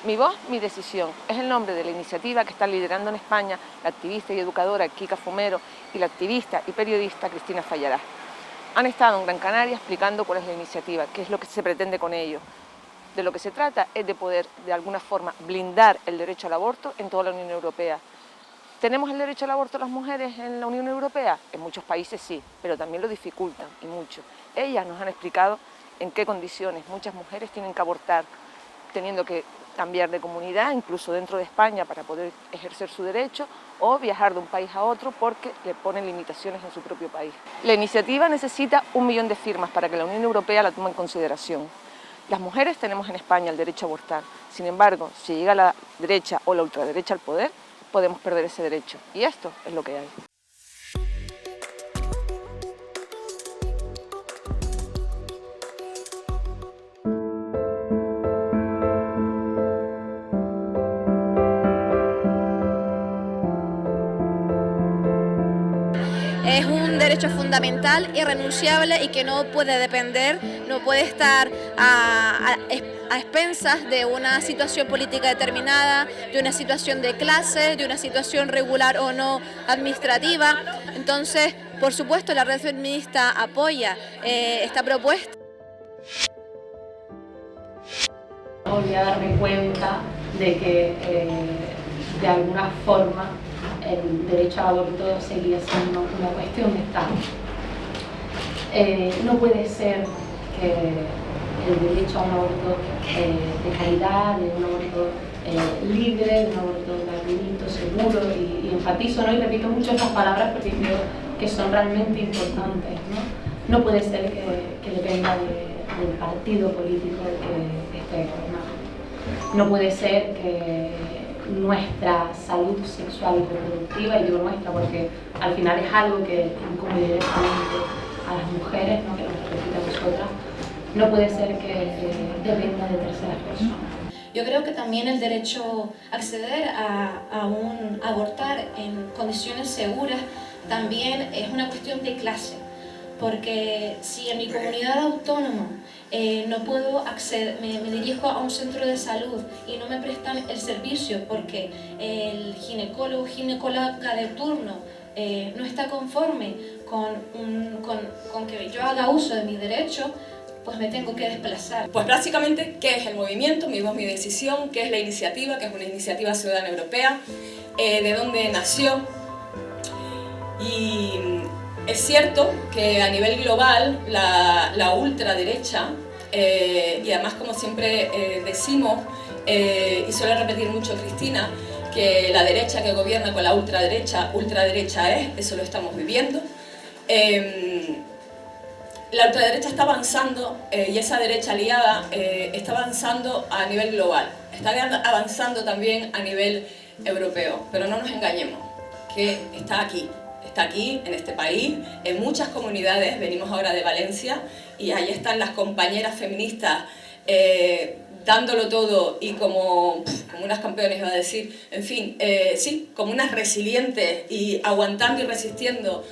Mi voz, mi decisión es el nombre de la iniciativa que está liderando en España la activista y educadora Kika Fumero y la activista y periodista Cristina Fallarás. Han estado en Gran Canaria explicando cuál es la iniciativa, qué es lo que se pretende con ello. De lo que se trata es de poder, de alguna forma, blindar el derecho al aborto en toda la Unión Europea. ¿Tenemos el derecho al aborto las mujeres en la Unión Europea? En muchos países sí, pero también lo dificultan, y mucho. Ellas nos han explicado en qué condiciones muchas mujeres tienen que abortar, teniendo que cambiar de comunidad, incluso dentro de España, para poder ejercer su derecho, o viajar de un país a otro porque le ponen limitaciones en su propio país. La iniciativa necesita 1 millón de firmas para que la Unión Europea la tome en consideración. Las mujeres tenemos en España el derecho a abortar, sin embargo, si llega la derecha o la ultraderecha al poder, podemos perder ese derecho, y esto es lo que hay. Es un derecho fundamental, irrenunciable y que no puede depender, no puede estar a expensas de una situación política determinada, de una situación de clase, de una situación regular o no administrativa. Entonces, por supuesto, la red feminista apoya esta propuesta. Volví a darme cuenta de que de alguna forma el derecho al aborto seguía siendo una cuestión de Estado. No puede ser que el derecho a un aborto de calidad, de un aborto libre, de un aborto gratuito, seguro, y enfatizo, ¿no? Y repito mucho estas palabras porque creo que son realmente importantes, ¿no? No puede ser que dependa del partido político que esté gobernando. No puede ser que nuestra salud sexual y reproductiva, y digo nuestra porque al final es algo que incumbe directamente a las mujeres, ¿no? Que nos repite a nosotras, no puede ser que dependa de terceras personas. Yo creo que también el derecho a acceder a abortar en condiciones seguras también es una cuestión de clase, porque si en mi comunidad autónoma no puedo acceder, me dirijo a un centro de salud y no me prestan el servicio porque el ginecólogo o ginecóloga de turno no está conforme con que yo haga uso de mi derecho, pues me tengo que desplazar. Pues básicamente, ¿qué es el movimiento? Mi voz, mi decisión. ¿Qué es la iniciativa? Que es una iniciativa ciudadana europea. ¿De dónde nació? Y es cierto que a nivel global la ultraderecha, y además como siempre decimos, y suele repetir mucho Cristina, que la derecha que gobierna con la ultraderecha es, eso lo estamos viviendo. La ultraderecha está avanzando y esa derecha aliada está avanzando a nivel global, está avanzando también a nivel europeo, pero no nos engañemos, que está aquí en este país, en muchas comunidades. Venimos ahora de Valencia y ahí están las compañeras feministas dándolo todo y como unas campeones, iba a decir, en fin, sí, como unas resilientes y aguantando y resistiendo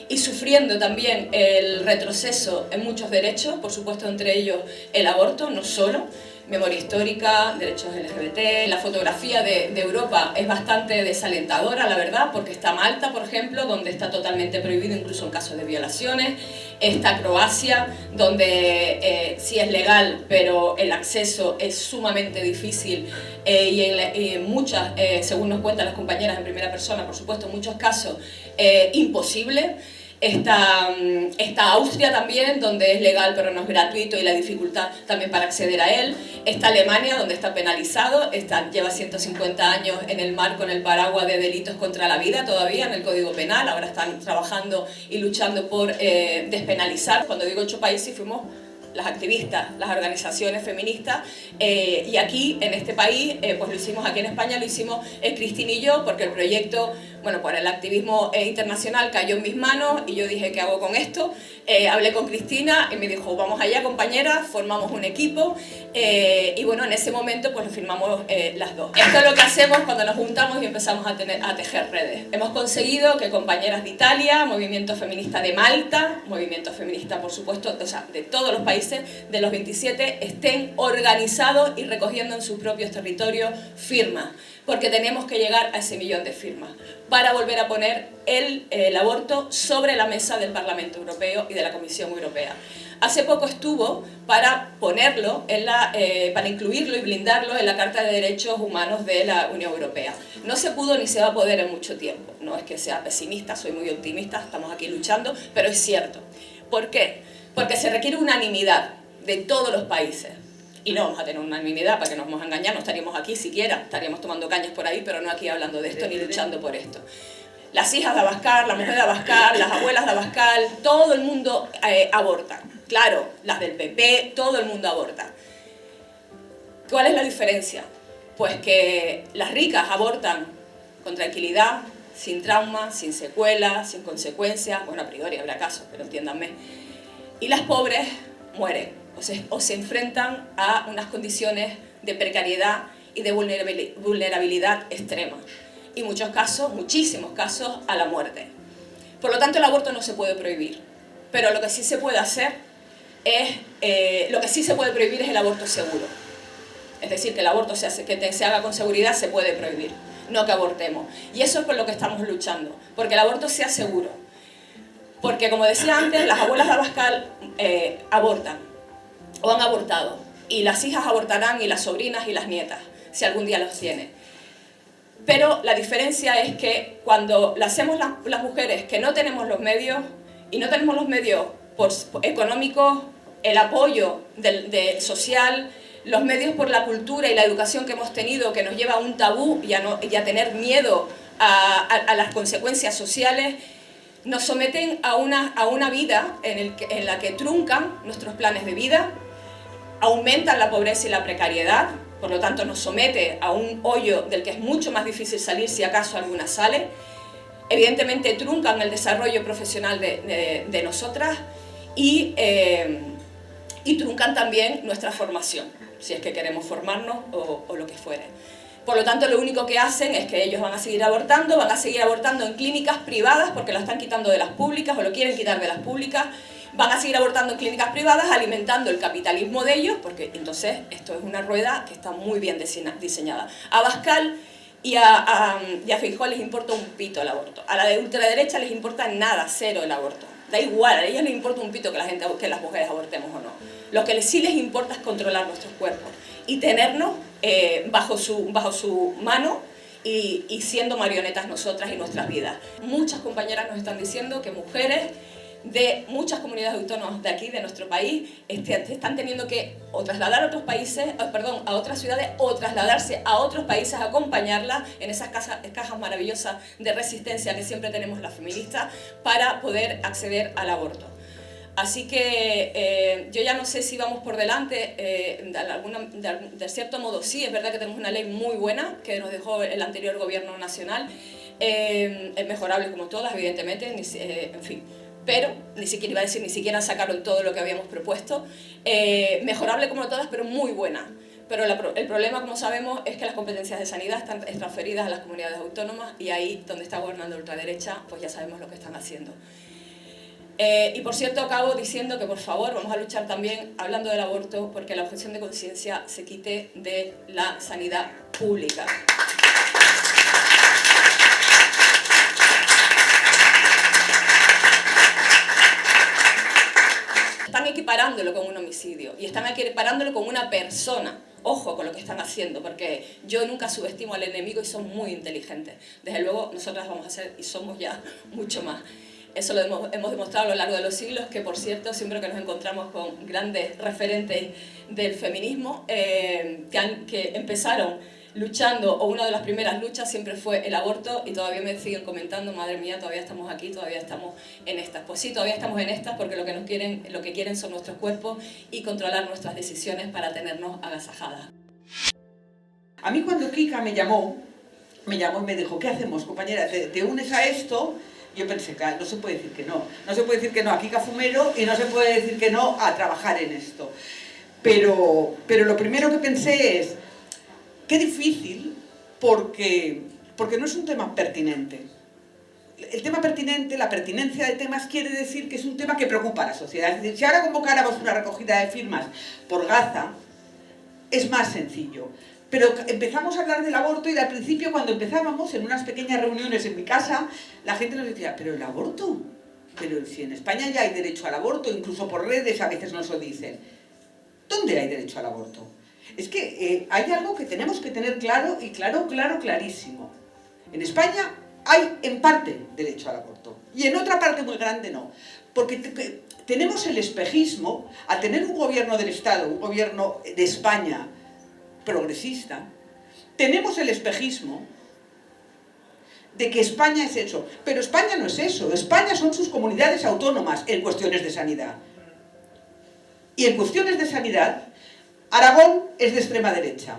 y sufriendo también el retroceso en muchos derechos, por supuesto entre ellos el aborto, no solo, memoria histórica, derechos LGBT. La fotografía de Europa es bastante desalentadora, la verdad, porque está Malta, por ejemplo, donde está totalmente prohibido incluso en casos de violaciones. Está Croacia, donde sí es legal, pero el acceso es sumamente difícil y en muchas, según nos cuentan las compañeras en primera persona, por supuesto, en muchos casos, imposible. Está Austria también, donde es legal pero no es gratuito y la dificultad también para acceder a él. Está Alemania, donde está penalizado, lleva 150 años en el marco, en el paraguas de delitos contra la vida todavía en el Código Penal. Ahora están trabajando y luchando por despenalizar. Cuando digo 8 países, fuimos las activistas, las organizaciones feministas, y aquí en este país, pues lo hicimos aquí en España, lo hicimos Cristina y yo, porque el proyecto Bueno, pues el activismo internacional cayó en mis manos y yo dije, ¿qué hago con esto? Hablé con Cristina y me dijo, vamos allá, compañeras, formamos un equipo y bueno, en ese momento pues lo firmamos las dos. Esto es lo que hacemos cuando nos juntamos y empezamos a tejer redes. Hemos conseguido que compañeras de Italia, movimiento feminista de Malta, movimiento feminista, por supuesto, o sea, de todos los países, de los 27, estén organizados y recogiendo en sus propios territorios firmas, porque tenemos que llegar a ese 1 millón de firmas para volver a poner el aborto sobre la mesa del Parlamento Europeo y de la Comisión Europea. Hace poco estuvo para ponerlo, para incluirlo y blindarlo en la Carta de Derechos Humanos de la Unión Europea. No se pudo ni se va a poder en mucho tiempo. No es que sea pesimista, soy muy optimista, estamos aquí luchando, pero es cierto. ¿Por qué? Porque se requiere unanimidad de todos los países. Y no vamos a tener unanimidad, para que no nos vamos a engañar, no estaríamos aquí siquiera, estaríamos tomando cañas por ahí, pero no aquí hablando de esto ni luchando por esto. Las hijas de Abascal, la mujer de Abascal, las abuelas de Abascal, todo el mundo aborta. Claro, las del PP, todo el mundo aborta. ¿Cuál es la diferencia? Pues que las ricas abortan con tranquilidad, sin trauma, sin secuelas, sin consecuencias, bueno, a priori habrá casos, pero entiéndanme. Y las pobres mueren. O se enfrentan a unas condiciones de precariedad y de vulnerabilidad extrema. Y muchos casos, muchísimos casos, a la muerte. Por lo tanto, el aborto no se puede prohibir. Pero lo que sí se puede hacer es, prohibir es el aborto seguro. Es decir, que el aborto se haga con seguridad se puede prohibir, no que abortemos. Y eso es por lo que estamos luchando, porque el aborto sea seguro. Porque, como decía antes, las abuelas de Abascal abortan. O han abortado, y las hijas abortarán, y las sobrinas y las nietas, si algún día los tiene. Pero la diferencia es que cuando lo hacemos las mujeres que no tenemos los medios, y no tenemos los medios económicos, el apoyo social, los medios por la cultura y la educación que hemos tenido, que nos lleva a un tabú y a tener miedo a las consecuencias sociales, nos someten a una vida en la que truncan nuestros planes de vida, aumentan la pobreza y la precariedad, por lo tanto nos somete a un hoyo del que es mucho más difícil salir si acaso alguna sale. Evidentemente truncan el desarrollo profesional de nosotras y truncan también nuestra formación, si es que queremos formarnos o lo que fuere. Por lo tanto, lo único que hacen es que ellos van a seguir abortando en clínicas privadas porque lo están quitando de las públicas o lo quieren quitar de las públicas. Van a seguir abortando en clínicas privadas, alimentando el capitalismo de ellos, porque entonces esto es una rueda que está muy bien diseñada. A Abascal y a Feijóo les importa un pito el aborto. A la de ultraderecha les importa nada, cero el aborto. Da igual, a ellas les importa un pito que las mujeres abortemos o no. Lo que sí les importa es controlar nuestros cuerpos y tenernos bajo su mano y siendo marionetas nosotras y nuestras vidas. Muchas compañeras nos están diciendo que mujeres de muchas comunidades autónomas de aquí, de nuestro país, están teniendo que o trasladar a otros países, a otras ciudades, o trasladarse a otros países a acompañarlas en esas cajas maravillosas de resistencia que siempre tenemos las feministas para poder acceder al aborto. Así que yo ya no sé si vamos por delante, de cierto modo sí, es verdad que tenemos una ley muy buena que nos dejó el anterior gobierno nacional, es mejorable como todas, evidentemente, en fin. Pero, ni siquiera sacaron todo lo que habíamos propuesto, mejorable como todas, pero muy buena. Pero el problema, como sabemos, es que las competencias de sanidad están transferidas a las comunidades autónomas y ahí, donde está gobernando la ultraderecha, pues ya sabemos lo que están haciendo. Y por cierto, acabo diciendo que por favor vamos a luchar también, hablando del aborto, porque la objeción de conciencia se quite de la sanidad pública. Están equiparándolo con un homicidio y están equiparándolo con una persona. Ojo con lo que están haciendo, porque yo nunca subestimo al enemigo y son muy inteligentes. Desde luego, nosotras vamos a ser y somos ya mucho más. Eso lo hemos demostrado a lo largo de los siglos, que por cierto, siempre que nos encontramos con grandes referentes del feminismo, que empezaron luchando, o una de las primeras luchas siempre fue el aborto, y todavía me siguen comentando, madre mía, todavía estamos aquí, todavía estamos en estas. Pues sí, todavía estamos en estas porque lo que quieren son nuestros cuerpos y controlar nuestras decisiones para tenernos agasajadas. A mí cuando Kika me llamó, me llamó y me dijo, ¿qué hacemos, compañera? ¿Te unes a esto? Yo pensé, claro, no se puede decir que no. No se puede decir que no a Kika Fumero y no se puede decir que no a trabajar en esto. Pero lo primero que pensé es, qué difícil, porque no es un tema pertinente. El tema pertinente, la pertinencia de temas, quiere decir que es un tema que preocupa a la sociedad. Es decir, si ahora convocáramos una recogida de firmas por Gaza, es más sencillo. Pero empezamos a hablar del aborto y al principio, cuando empezábamos, en unas pequeñas reuniones en mi casa, la gente nos decía, ¿pero el aborto? Pero si en España ya hay derecho al aborto, incluso por redes a veces nos lo dicen. ¿Dónde hay derecho al aborto? Es que hay algo que tenemos que tener claro, y clarísimo. En España hay en parte derecho al aborto y en otra parte muy grande no, porque tenemos el espejismo, al tener un gobierno del Estado, un gobierno de España progresista, tenemos el espejismo de que España es eso, pero España no es eso. España son sus comunidades autónomas en cuestiones de sanidad, y en cuestiones de sanidad Aragón es de extrema derecha,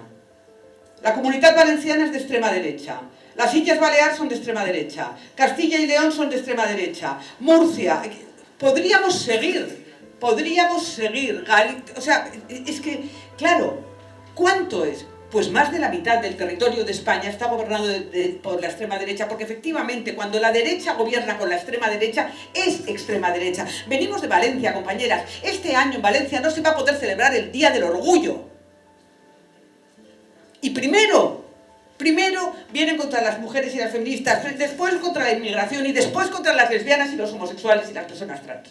la Comunitat Valenciana es de extrema derecha, las Illes Baleares son de extrema derecha, Castilla y León son de extrema derecha, Murcia, podríamos seguir, o sea, es que, claro, ¿cuánto es? Pues más de la mitad del territorio de España está gobernado por la extrema derecha, porque efectivamente cuando la derecha gobierna con la extrema derecha, es extrema derecha. Venimos de Valencia, compañeras, este año en Valencia no se va a poder celebrar el Día del Orgullo. Y primero vienen contra las mujeres y las feministas, después contra la inmigración y después contra las lesbianas y los homosexuales y las personas trans.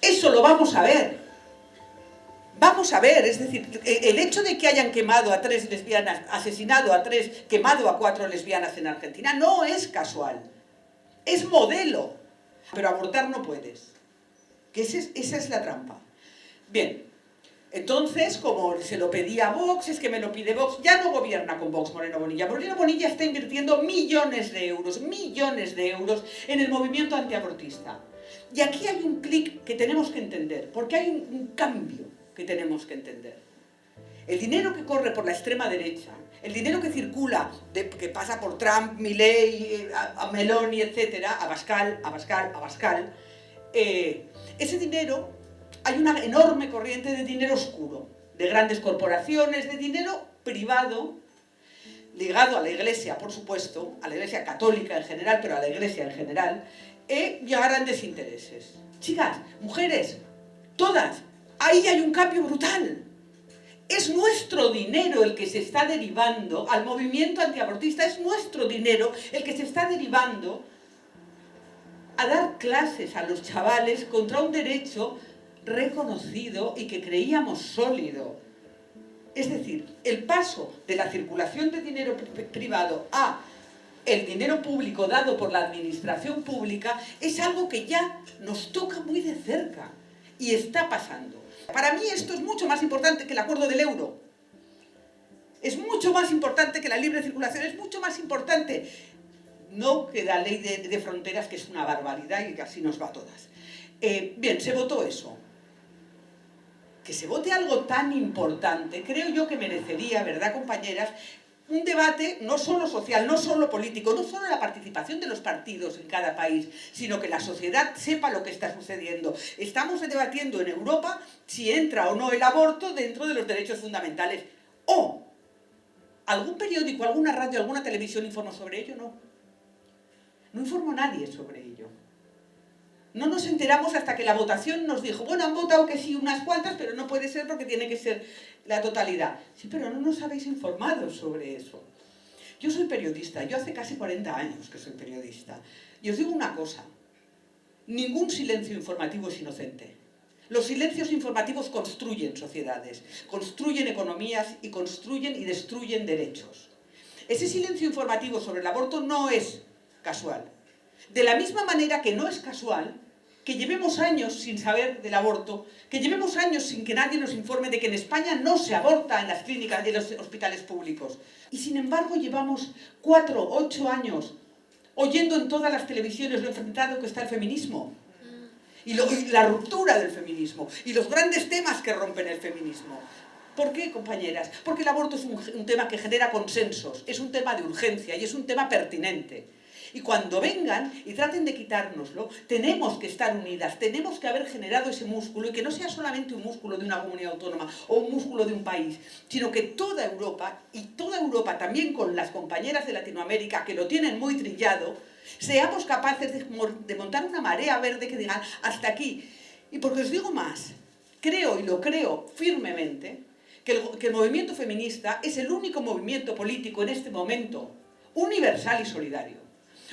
Eso lo vamos a ver. Vamos a ver, es decir, el hecho de que hayan quemado a 3 lesbianas, asesinado a 3, quemado a 4 lesbianas en Argentina, no es casual. Es modelo. Pero abortar no puedes. Que esa es la trampa. Bien. Entonces, como se lo pedía a Vox, es que me lo pide Vox, ya no gobierna con Vox Moreno Bonilla. Moreno Bonilla está invirtiendo millones de euros en el movimiento antiabortista. Y aquí hay un clic que tenemos que entender, porque hay un cambio que tenemos que entender. El dinero que corre por la extrema derecha, el dinero que circula, que pasa por Trump, Milei, a Meloni, etcétera, a Abascal, ese dinero... Hay una enorme corriente de dinero oscuro, de grandes corporaciones, de dinero privado, ligado a la Iglesia, por supuesto, a la Iglesia católica en general, pero a la Iglesia en general, y a grandes intereses. Chicas, mujeres, todas, ahí hay un cambio brutal. Es nuestro dinero el que se está derivando al movimiento antiabortista, es nuestro dinero el que se está derivando a dar clases a los chavales contra un derecho reconocido y que creíamos sólido. Es decir, el paso de la circulación de dinero privado a el dinero público dado por la administración pública es algo que ya nos toca muy de cerca y está pasando. Para mí esto es mucho más importante que el acuerdo del euro. Es mucho más importante que la libre circulación, es mucho más importante no que la ley de fronteras, que es una barbaridad y que así nos va a todas. Bien, se votó eso. Que se vote algo tan importante, creo yo que merecería, ¿verdad, compañeras?, un debate no solo social, no solo político, no solo la participación de los partidos en cada país, sino que la sociedad sepa lo que está sucediendo. Estamos debatiendo en Europa si entra o no el aborto dentro de los derechos fundamentales. ¿O algún periódico, alguna radio, alguna televisión informó sobre ello? No. No informó nadie sobre ello. No nos enteramos hasta que la votación nos dijo, bueno, han votado que sí unas cuantas, pero no puede ser porque tiene que ser la totalidad. Sí, pero no nos habéis informado sobre eso. Yo soy periodista, yo hace casi 40 años que soy periodista. Y os digo una cosa, ningún silencio informativo es inocente. Los silencios informativos construyen sociedades, construyen economías y construyen y destruyen derechos. Ese silencio informativo sobre el aborto no es casual. De la misma manera que no es casual que llevemos años sin saber del aborto, que llevemos años sin que nadie nos informe de que en España no se aborta en las clínicas y en los hospitales públicos. Y sin embargo llevamos 4, 8 años oyendo en todas las televisiones lo enfrentado que está el feminismo. Y la ruptura del feminismo. Y los grandes temas que rompen el feminismo. ¿Por qué, compañeras? Porque el aborto es un tema que genera consensos, es un tema de urgencia y es un tema pertinente. Y cuando vengan y traten de quitárnoslo, tenemos que estar unidas, tenemos que haber generado ese músculo y que no sea solamente un músculo de una comunidad autónoma o un músculo de un país, sino que toda Europa, y toda Europa también con las compañeras de Latinoamérica que lo tienen muy trillado, seamos capaces de montar una marea verde que digan hasta aquí. Y porque os digo más, creo y lo creo firmemente que el movimiento feminista es el único movimiento político en este momento universal y solidario.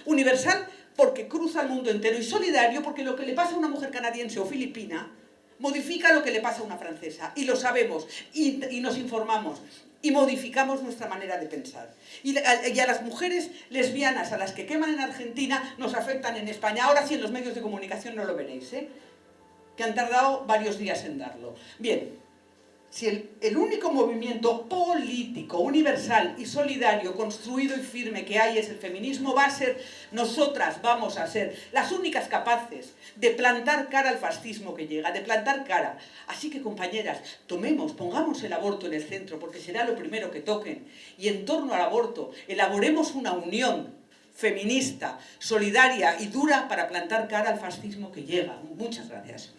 Universal porque cruza el mundo entero y solidario porque lo que le pasa a una mujer canadiense o filipina modifica lo que le pasa a una francesa y lo sabemos y nos informamos y modificamos nuestra manera de pensar. Y a las mujeres lesbianas, a las que queman en Argentina, nos afectan en España. Ahora sí en los medios de comunicación no lo veréis, que han tardado varios días en darlo. Bien. Si el único movimiento político, universal y solidario, construido y firme que hay es el feminismo, va a ser, nosotras vamos a ser las únicas capaces de plantar cara al fascismo que llega, de plantar cara. Así que, compañeras, pongamos el aborto en el centro, porque será lo primero que toquen. Y en torno al aborto, elaboremos una unión feminista, solidaria y dura para plantar cara al fascismo que llega. Muchas gracias.